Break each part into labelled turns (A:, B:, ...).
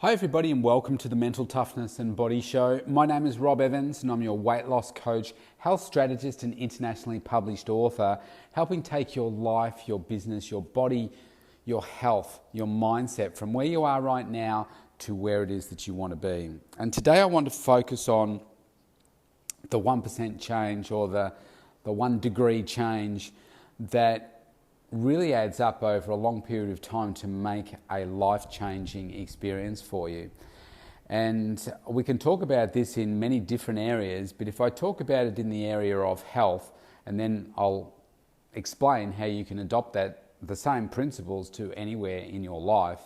A: Hi everybody and welcome to the Mental Toughness and Body Show. My name is Rob Evans and I'm your weight loss coach, health strategist and internationally published author, helping take your life, your business, your body, your health, your mindset from where you are right now to where it is that you want to be. And today I want to focus on the 1% change or the 1 degree change that really adds up over a long period of time to make a life-changing experience for you. And we can talk about this in many different areas, but if I talk about it in the area of health, and then I'll explain how you can adopt the same principles to anywhere in your life.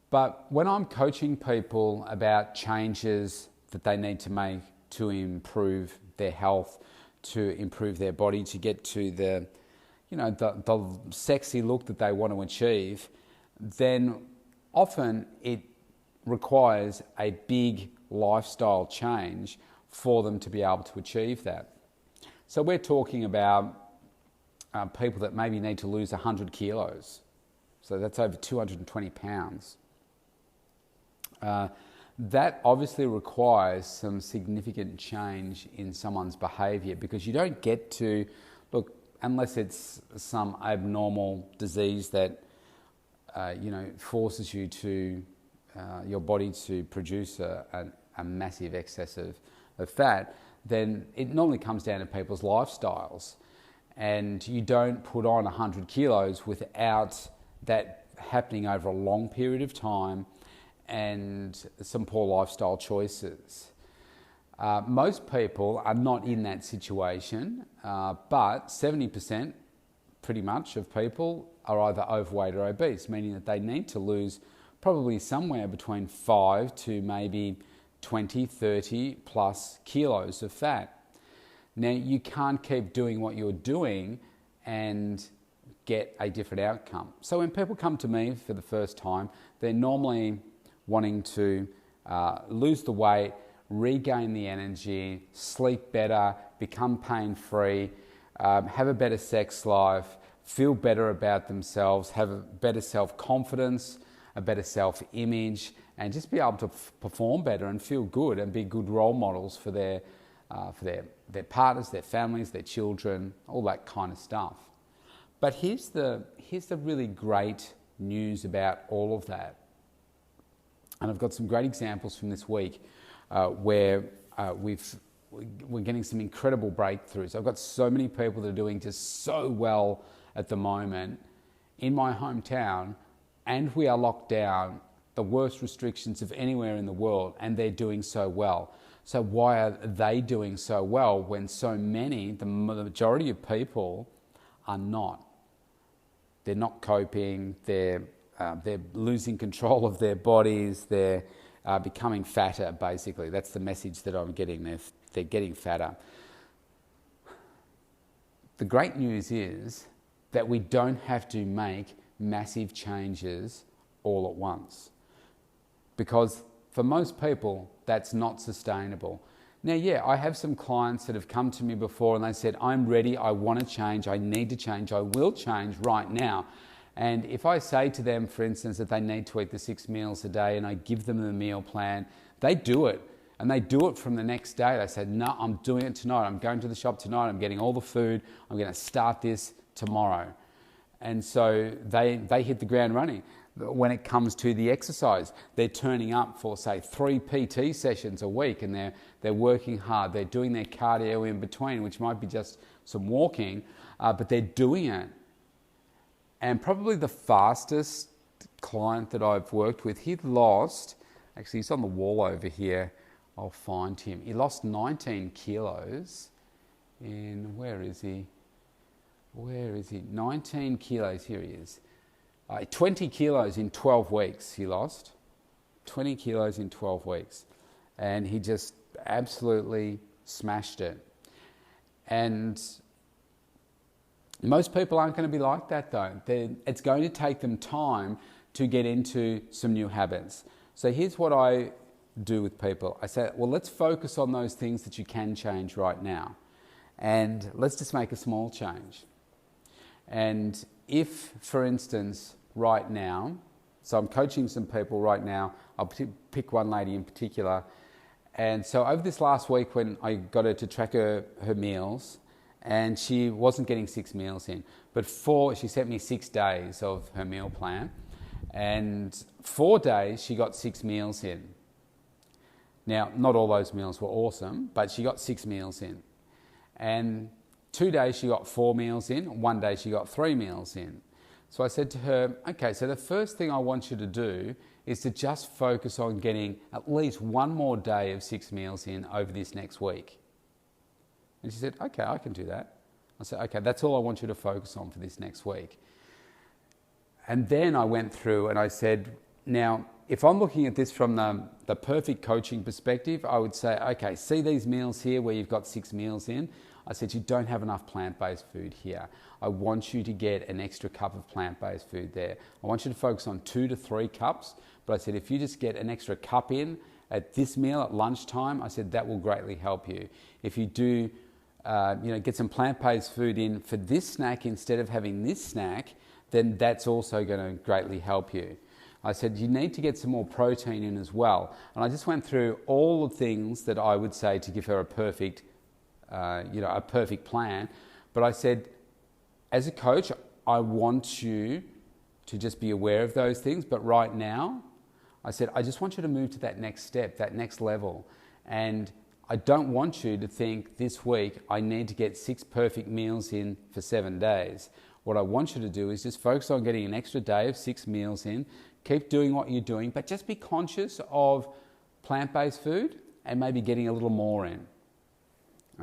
A: But when I'm coaching people about changes that they need to make to improve their health, to improve their body, to get to the sexy look that they want to achieve, then often it requires a big lifestyle change for them to be able to achieve that. So we're talking about people that maybe need to lose 100 kilos. So that's over 220 pounds. That obviously requires some significant change in someone's behaviour, because you don't get to, unless it's some abnormal disease that forces you to your body to produce a massive excess of fat, then it normally comes down to people's lifestyles. And you don't put on 100 kilos without that happening over a long period of time and some poor lifestyle choices. Most people are not in that situation, but 70% pretty much of people are either overweight or obese, meaning that they need to lose probably somewhere between 5 to maybe 20, 30 plus kilos of fat. Now, you can't keep doing what you're doing and get a different outcome. So when people come to me for the first time, they're normally wanting to lose the weight, regain the energy, sleep better, become pain-free, have a better sex life, feel better about themselves, have a better self-confidence, a better self-image, and just be able to perform better and feel good and be good role models for their partners, their families, their children, all that kind of stuff. But here's the really great news about all of that. And I've got some great examples from this week where we're getting some incredible breakthroughs. I've got so many people that are doing just so well at the moment in my hometown, and we are locked down, the worst restrictions of anywhere in the world, and they're doing so well. So why are they doing so well when so many, the majority of people, are not? They're not coping, they're losing control of their bodies, they're becoming fatter, basically. That's the message that I'm getting. They're getting fatter. The great news is that we don't have to make massive changes all at once, because for most people, that's not sustainable. Now, yeah, I have some clients that have come to me before and they said, I'm ready, I want to change, I need to change, I will change right now. And if I say to them, for instance, that they need to eat the 6 meals a day and I give them the meal plan, they do it. And they do it from the next day. They say, no, I'm doing it tonight. I'm going to the shop tonight. I'm getting all the food. I'm going to start this tomorrow. And so they hit the ground running. When it comes to the exercise, they're turning up for, say, 3 PT sessions a week, and they're working hard. They're doing their cardio in between, which might be just some walking, but they're doing it. And probably the fastest client that I've worked with, he's on the wall over here, I'll find him. He lost 19 kilos where is he? 19 kilos, here he is. 20 kilos in 12 weeks he lost. 20 kilos in 12 weeks. And he just absolutely smashed it. And most people aren't going to be like that, though. It's going to take them time to get into some new habits. So here's what I do with people. I say, well, let's focus on those things that you can change right now. And let's just make a small change. And if, for instance, right now, so I'm coaching some people right now I'll pick one lady in particular. And so over this last week when I got her to track her meals, and she wasn't getting 6 meals in, but she sent me 6 days of her meal plan, and 4 days she got 6 meals in. Now, not all those meals were awesome, but she got 6 meals in. And 2 days she got 4 meals in, 1 day she got 3 meals in. So I said to her, okay, so the first thing I want you to do is to just focus on getting at least 1 more day of 6 meals in over this next week. And she said, okay, I can do that. I said, okay, that's all I want you to focus on for this next week. And then I went through and I said, now, if I'm looking at this from the perfect coaching perspective, I would say, okay, see these meals here where you've got 6 meals in? I said, you don't have enough plant-based food here. I want you to get an extra cup of plant-based food there. I want you to focus on 2 to 3 cups. But I said, if you just get an extra cup in at this meal at lunchtime, I said, that will greatly help you. If you do, get some plant-based food in for this snack instead of having this snack, then that's also going to greatly help you. I said, you need to get some more protein in as well. And I just went through all the things that I would say to give her a perfect plan. But I said, as a coach, I want you to just be aware of those things. But right now, I said, I just want you to move to that next step, that next level. And I don't want you to think this week, I need to get 6 perfect meals in for 7 days. What I want you to do is just focus on getting an extra day of 6 meals in. Keep doing what you're doing, but just be conscious of plant-based food and maybe getting a little more in.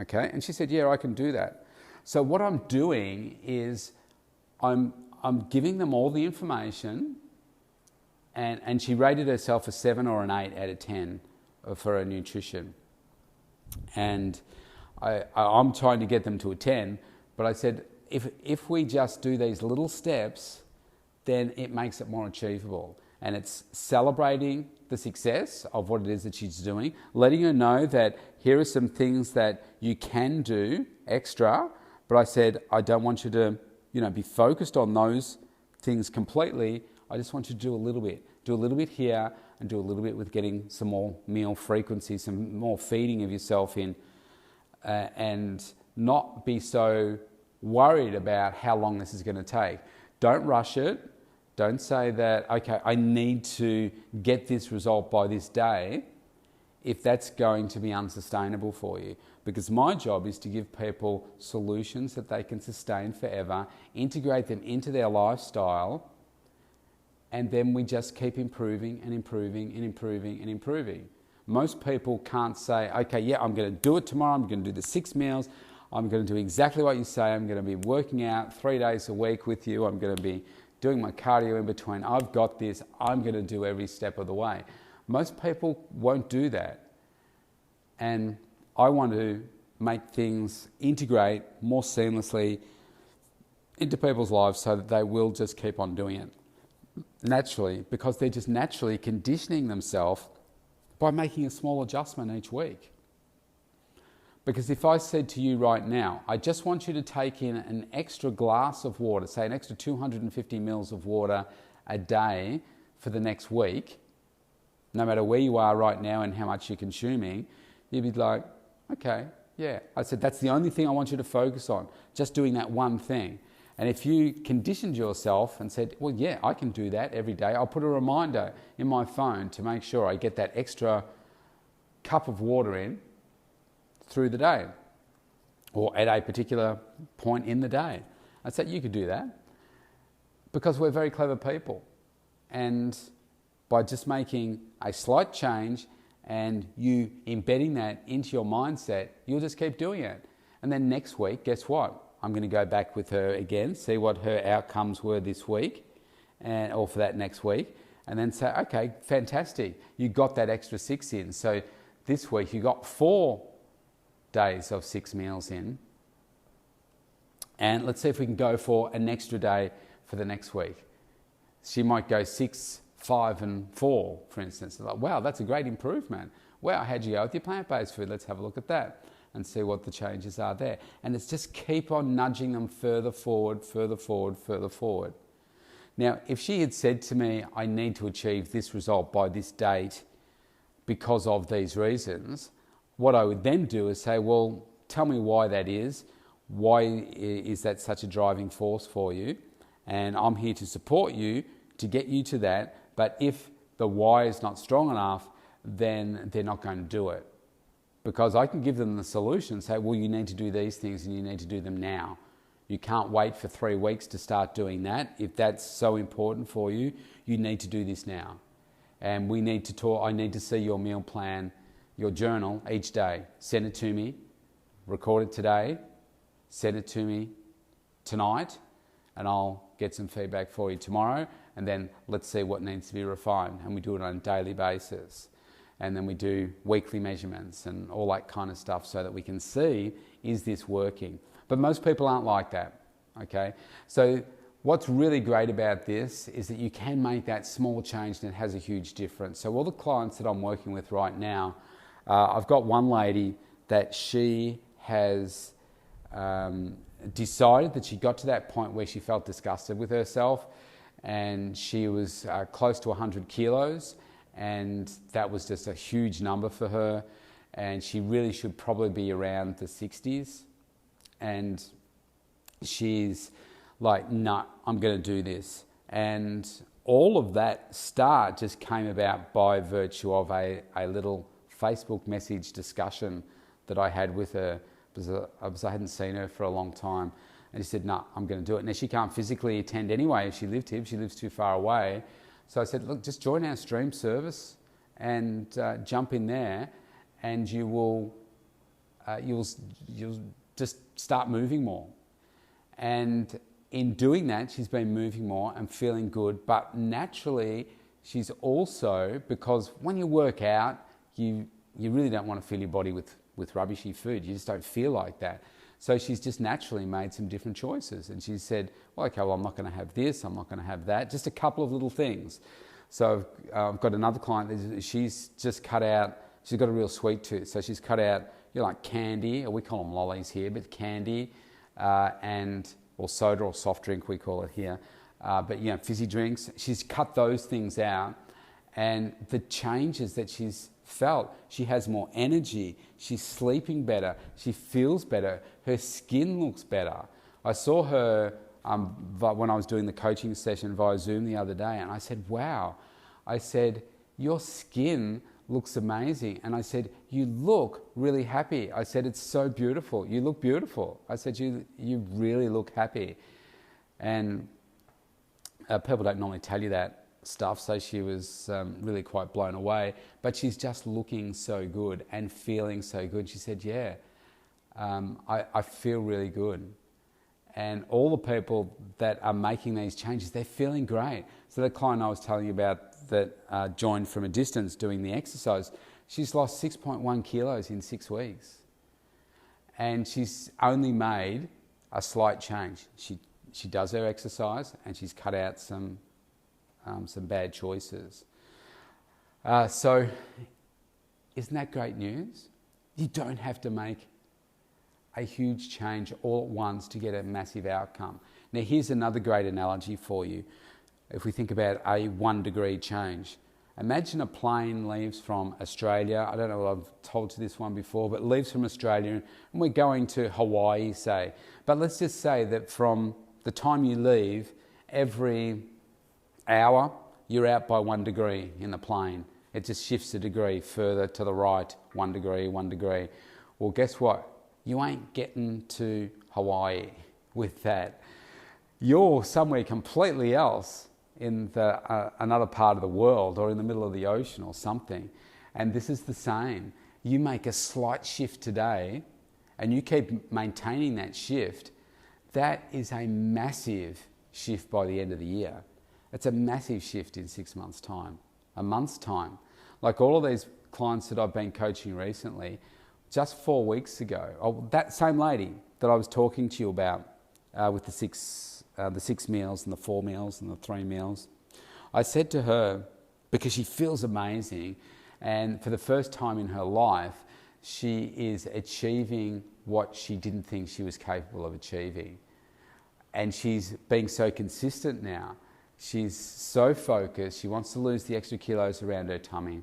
A: Okay? And she said, yeah, I can do that. So what I'm doing is I'm giving them all the information, and she rated herself a 7 or an 8 out of 10 for her nutrition. And I'm trying to get them to a 10, but I said, if we just do these little steps, then it makes it more achievable. And it's celebrating the success of what it is that she's doing, letting her know that here are some things that you can do extra, but I said, I don't want you to, be focused on those things completely. I just want you to do a little bit. Do a little bit here and do a little bit with getting some more meal frequency, some more feeding of yourself in, and not be so worried about how long this is going to take. Don't rush it. Don't say that, okay, I need to get this result by this day if that's going to be unsustainable for you. Because my job is to give people solutions that they can sustain forever, integrate them into their lifestyle, and then we just keep improving and improving and improving and improving. Most people can't say, okay, yeah, I'm going to do it tomorrow, I'm going to do the 6 meals, I'm going to do exactly what you say, I'm going to be working out 3 days a week with you, I'm going to be doing my cardio in between, I've got this, I'm going to do every step of the way. Most people won't do that. And I want to make things integrate more seamlessly into people's lives so that they will just keep on doing it naturally, because they're just naturally conditioning themselves by making a small adjustment each week. Because if I said to you right now, I just want you to take in an extra glass of water, say an extra 250 mils of water a day for the next week, no matter where you are right now and how much you're consuming, you'd be like, okay, yeah. I said, that's the only thing I want you to focus on, just doing that one thing. And if you conditioned yourself and said, well, yeah, I can do that every day, I'll put a reminder in my phone to make sure I get that extra cup of water in through the day or at a particular point in the day. I said, you could do that because we're very clever people. And by just making a slight change and you embedding that into your mindset, you'll just keep doing it. And then next week, guess what? I'm going to go back with her again, see what her outcomes were this week or for that next week, and then say, okay, fantastic. You got that extra 6 in. So this week you got 4 days of 6 meals in. And let's see if we can go for an extra day for the next week. She might go 6, 5 and 4, for instance. Like, wow, that's a great improvement. Wow, how'd you go with your plant-based food? Let's have a look at that and see what the changes are there. And it's just keep on nudging them further forward, further forward, further forward. Now, if she had said to me, I need to achieve this result by this date because of these reasons, what I would then do is say, well, tell me why that is. Why is that such a driving force for you? And I'm here to support you to get you to that. But if the why is not strong enough, then they're not going to do it. Because I can give them the solution, say, well, you need to do these things and you need to do them now. You can't wait for 3 weeks to start doing that. If that's so important for you, you need to do this now. And we need to talk. I need to see your meal plan, your journal each day. Send it to me, record it today, send it to me tonight, and I'll get some feedback for you tomorrow. And then let's see what needs to be refined. And we do it on a daily basis. And then we do weekly measurements and all that kind of stuff so that we can see, is this working? But most people aren't like that, okay? So what's really great about this is that you can make that small change and it has a huge difference. So all the clients that I'm working with right now, I've got one lady that she has decided that she got to that point where she felt disgusted with herself, and she was close to 100 kilos, and that was just a huge number for her, and she really should probably be around the 60s. And she's like, no, I'm going to do this. And all of that start just came about by virtue of a little Facebook message discussion that I had with her, because I hadn't seen her for a long time. And she said, no, I'm going to do it. Now, she can't physically attend anyway if she lived here. She lives too far away. So I said, look, just join our stream service and jump in there, and you'll just start moving more. And in doing that, she's been moving more and feeling good. But naturally, she's also, because when you work out, you really don't want to fill your body with rubbishy food. You just don't feel like that. So she's just naturally made some different choices. And she said, well, okay, well, I'm not going to have this, I'm not going to have that. Just a couple of little things. So I've got another client that she's just cut out, she's got a real sweet tooth. So she's cut out, like candy, or we call them lollies here, but candy or soda or soft drink, we call it here. But fizzy drinks, she's cut those things out, and the changes that she's felt, she has more energy, she's sleeping better, she feels better, her skin looks better. I saw her when I was doing the coaching session via Zoom the other day, and I said, wow, I said, your skin looks amazing. And I said, you look really happy. I said, it's so beautiful. You look beautiful. I said, you really look happy. And people don't normally tell you that stuff, so she was really quite blown away. But she's just looking so good and feeling so good. She said, yeah, I feel really good. And all the people that are making these changes, they're feeling great. So the client I was telling you about that joined from a distance doing the exercise, she's lost 6.1 kilos in 6 weeks. And she's only made a slight change. She does her exercise and she's cut out some bad choices. So isn't that great news? You don't have to make a huge change all at once to get a massive outcome. Now, here's another great analogy for you. If we think about a 1 degree change, imagine a plane leaves from Australia. I don't know if I've told you this one before, but leaves from Australia and we're going to Hawaii, say. But let's just say that from the time you leave, every hour, you're out by 1 degree in the plane. It just shifts a degree further to the right, 1 degree, 1 degree. Well, guess what? You ain't getting to Hawaii with that. You're somewhere completely else in another part of the world or in the middle of the ocean or something. And this is the same. You make a slight shift today and you keep maintaining that shift, that is a massive shift by the end of the year. It's a massive shift in 6 months' time, a month's time. Like all of these clients that I've been coaching recently, just 4 weeks ago, that same lady that I was talking to you about with the six meals and the 4 meals and the 3 meals, I said to her, because she feels amazing, and for the first time in her life, she is achieving what she didn't think she was capable of achieving. And she's being so consistent now She's so focused. She wants to lose the extra kilos around her tummy.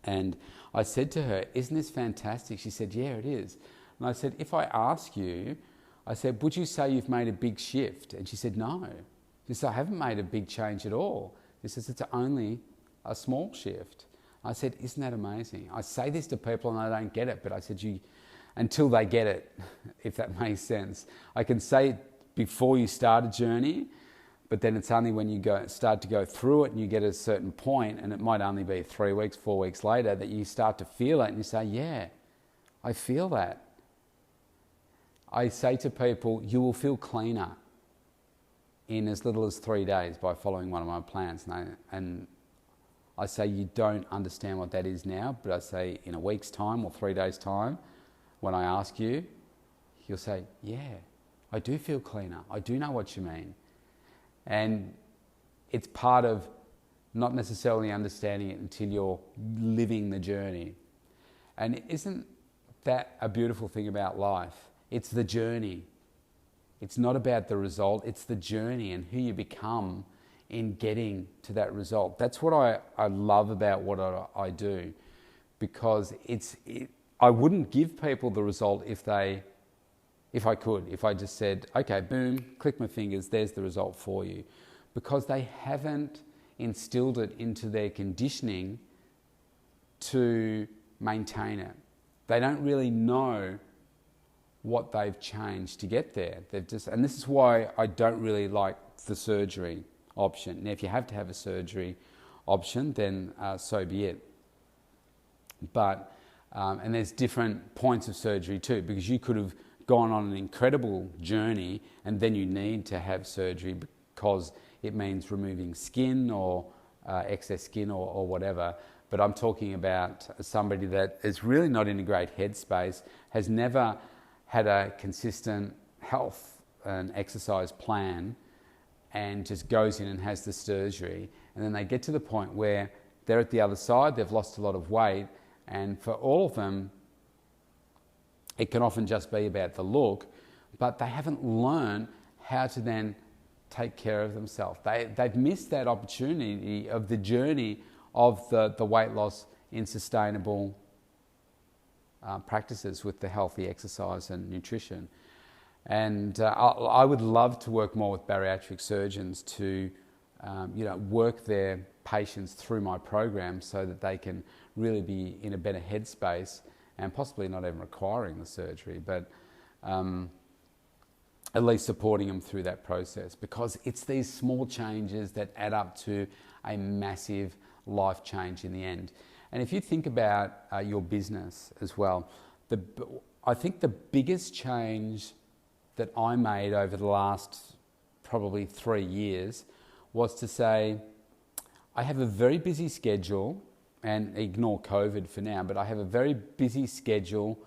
A: And I said to her, isn't this fantastic? She said, yeah, it is. And I said, if I ask you, I said, would you say you've made a big shift? And she said, no. She said, I haven't made a big change at all. She says, it's only a small shift. I said, isn't that amazing? I say this to people and they don't get it, but I said, until they get it, if that makes sense. I can say it before you start a journey, but then it's only when you start to go through it and you get a certain point, and it might only be 3 weeks, 4 weeks later, that you start to feel it and you say, yeah, I feel that. I say to people, you will feel cleaner in as little as 3 days by following one of my plans. And I say, you don't understand what that is now, but I say in a week's time or 3 days' time, when I ask you, you'll say, yeah, I do feel cleaner. I do know what you mean. And it's part of not necessarily understanding it until you're living the journey. And isn't that a beautiful thing about life? It's the journey. It's not about the result, it's the journey and who you become in getting to that result. That's what I love about what I do, because I wouldn't give people the result if I could. If I just said, okay, boom, click my fingers, there's the result for you. Because they haven't instilled it into their conditioning to maintain it. They don't really know what they've changed to get there. And this is why I don't really like the surgery option. Now, if you have to have a surgery option, then so be it. But, and there's different points of surgery too, because you could have gone on an incredible journey and then you need to have surgery because it means removing skin or excess skin or whatever. But I'm talking about somebody that is really not in a great headspace, has never had a consistent health and exercise plan, and just goes in and has the surgery. And then they get to the point where they're at the other side, they've lost a lot of weight, and for all of them, it can often just be about the look, but they haven't learned how to then take care of themselves. They've missed that opportunity of the journey of the weight loss in sustainable practices with the healthy exercise and nutrition. And I would love to work more with bariatric surgeons to work their patients through my program so that they can really be in a better headspace and possibly not even requiring the surgery, but at least supporting them through that process, because it's these small changes that add up to a massive life change in the end. And if you think about your business as well, I think the biggest change that I made over the last probably 3 years was to say, I have a very busy schedule, and ignore COVID for now, but I have a very busy schedule,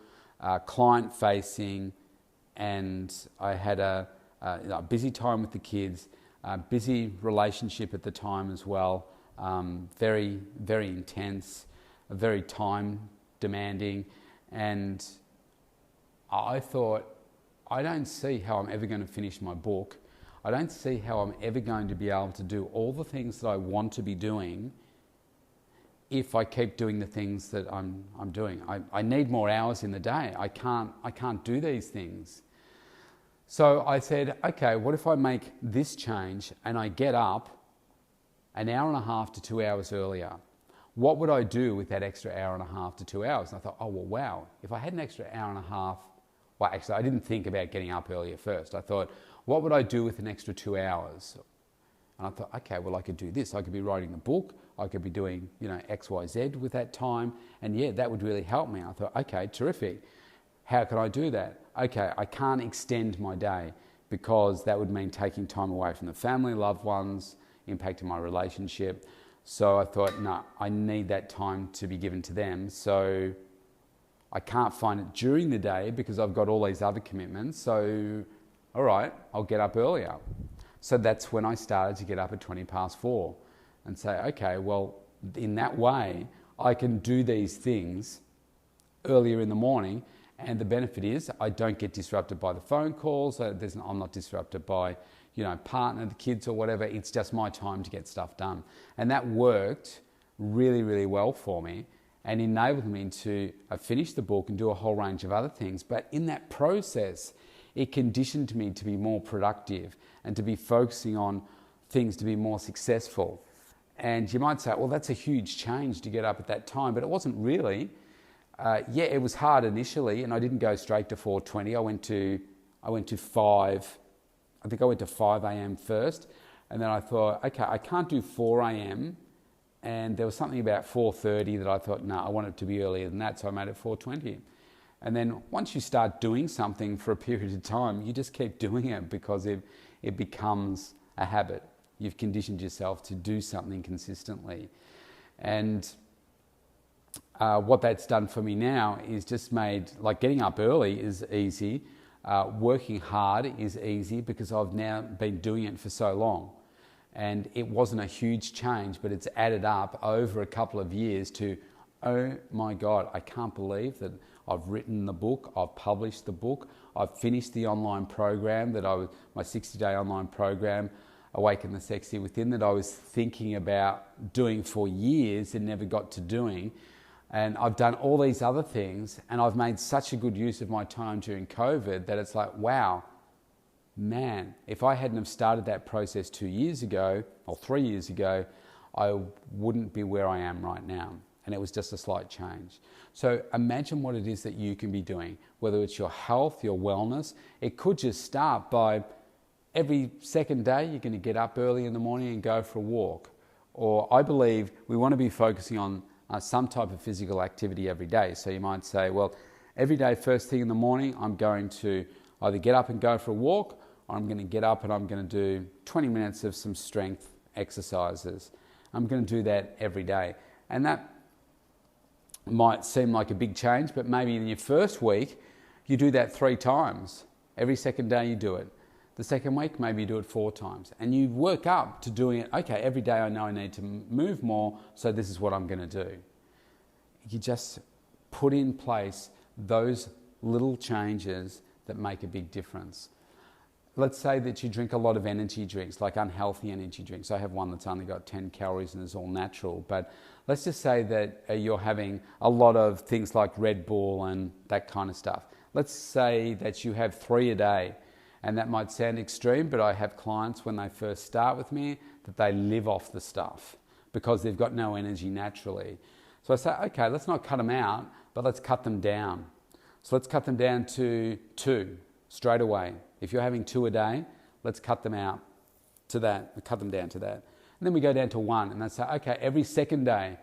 A: client-facing, and I had a busy time with the kids, busy relationship at the time as well, very, very intense, very time-demanding, and I thought, I don't see how I'm ever going to finish my book. I don't see how I'm ever going to be able to do all the things that I want to be doing if I keep doing the things that I'm doing. I need more hours in the day. I can't do these things. So I said, okay, what if I make this change and I get up an hour and a half to 2 hours earlier? What would I do with that extra hour and a half to 2 hours? And I thought, oh, well, wow, if I had an extra hour and a half, well, actually, I didn't think about getting up earlier first. I thought, what would I do with an extra 2 hours? And I thought, okay, well, I could do this. I could be writing the book. I could be doing, X, Y, Z with that time. And yeah, that would really help me. I thought, okay, terrific. How can I do that? Okay, I can't extend my day because that would mean taking time away from the family, loved ones, impacting my relationship. So I thought, no, I need that time to be given to them. So I can't find it during the day because I've got all these other commitments. So, all right, I'll get up earlier. So that's when I started to get up at 4:20 and say, okay, well, in that way, I can do these things earlier in the morning. And the benefit is I don't get disrupted by the phone calls. I'm not disrupted by, partner, the kids or whatever. It's just my time to get stuff done. And that worked really, really well for me and enabled me to finish the book and do a whole range of other things. But in that process, it conditioned me to be more productive and to be focusing on things to be more successful. And you might say, well, that's a huge change to get up at that time, but it wasn't really. It was hard initially, and I didn't go straight to 4:20. I went to 5. I think I went to 5 a.m. first, and then I thought, okay, I can't do 4 a.m. And there was something about 4:30 that I thought, no, I want it to be earlier than that, so I made it 4:20. And then once you start doing something for a period of time, you just keep doing it because it becomes a habit. You've conditioned yourself to do something consistently. And what that's done for me now is just made, like, getting up early is easy. Working hard is easy because I've now been doing it for so long. And it wasn't a huge change, but it's added up over a couple of years to, oh my God, I can't believe that I've written the book, I've published the book, I've finished the online program my 60-day online program, Awaken the Sexy Within, that I was thinking about doing for years and never got to doing. And I've done all these other things, and I've made such a good use of my time during COVID that it's like, wow, man, if I hadn't have started that process 2 years ago or 3 years ago, I wouldn't be where I am right now. And it was just a slight change. So imagine what it is that you can be doing, whether it's your health, your wellness. It could just start by every second day you're going to get up early in the morning and go for a walk. Or I believe we want to be focusing on some type of physical activity every day. So you might say, well, every day, first thing in the morning, I'm going to either get up and go for a walk, or I'm going to get up and I'm going to do 20 minutes of some strength exercises. I'm going to do that every day. And that might seem like a big change, but maybe in your first week, you do that 3 times. Every second day you do it. The second week, maybe you do it 4 times. And you work up to doing it, okay, every day I know I need to move more, so this is what I'm going to do. You just put in place those little changes that make a big difference. Let's say that you drink a lot of energy drinks, like unhealthy energy drinks. I have one that's only got 10 calories and is all natural. But let's just say that you're having a lot of things like Red Bull and that kind of stuff. Let's say that you have 3 a day. And that might sound extreme, but I have clients when they first start with me that they live off the stuff because they've got no energy naturally. So I say, okay, let's not cut them out, but let's cut them down. So let's cut them down to 2 straight away. If you're having 2 a day, let's cut them out to that, cut them down to that. And then we go down to 1 and they say, okay, every second day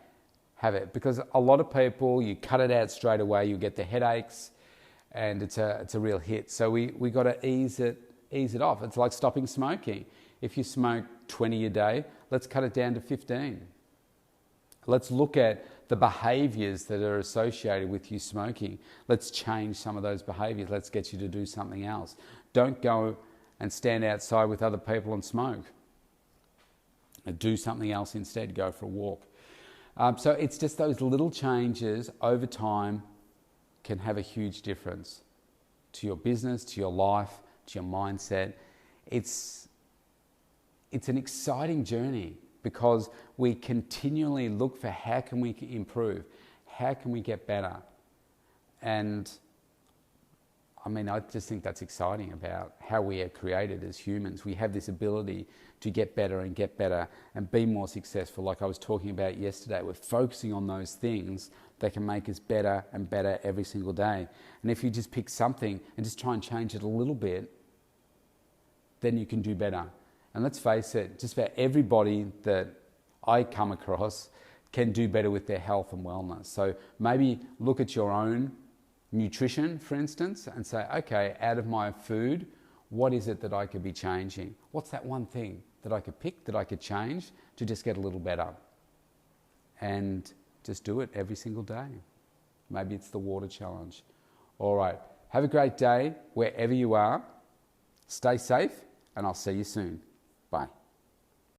A: have it. Because a lot of people, you cut it out straight away, you get the headaches, and it's a real hit. So we got to ease it off. It's like stopping smoking. If you smoke 20 a day, let's cut it down to 15. Let's look at the behaviours that are associated with you smoking. Let's change some of those behaviours. Let's get you to do something else. Don't go and stand outside with other people and smoke. Do something else instead. Go for a walk. So it's just those little changes over time can have a huge difference to your business, to your life, to your mindset. It's an exciting journey because we continually look for how can we improve, how can we get better. And I mean, I just think that's exciting about how we are created as humans. We have this ability to get better and be more successful. Like I was talking about yesterday, we're focusing on those things that can make us better and better every single day. And if you just pick something and just try and change it a little bit, then you can do better. And let's face it, just about everybody that I come across can do better with their health and wellness. So maybe look at your own nutrition, for instance, and say, okay, out of my food, what is it that I could be changing? What's that one thing that I could pick, that I could change to just get a little better? And just do it every single day. Maybe it's the water challenge. All right, have a great day wherever you are. Stay safe, and I'll see you soon. Bye.